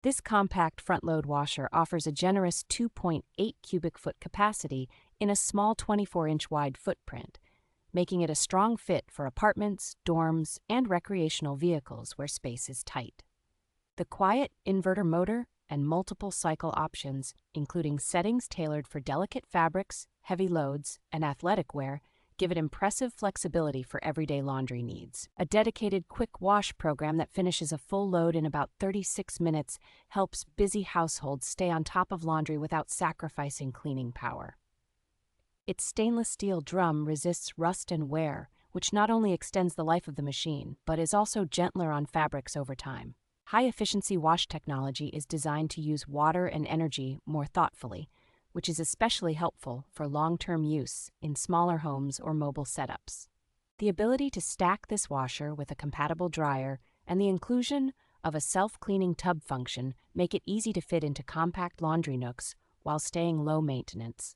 This compact front-load washer offers a generous 2.8 cubic foot capacity in a small 24-inch wide footprint, making it a strong fit for apartments, dorms, and recreational vehicles where space is tight. The quiet inverter motor and multiple cycle options, including settings tailored for delicate fabrics, heavy loads, and athletic wear, give it impressive flexibility for everyday laundry needs. A dedicated quick wash program that finishes a full load in about 36 minutes helps busy households stay on top of laundry without sacrificing cleaning power. Its stainless steel drum resists rust and wear, which not only extends the life of the machine, but is also gentler on fabrics over time. High-efficiency wash technology is designed to use water and energy more thoughtfully, which is especially helpful for long-term use in smaller homes or mobile setups. The ability to stack this washer with a compatible dryer and the inclusion of a self-cleaning tub function make it easy to fit into compact laundry nooks while staying low maintenance.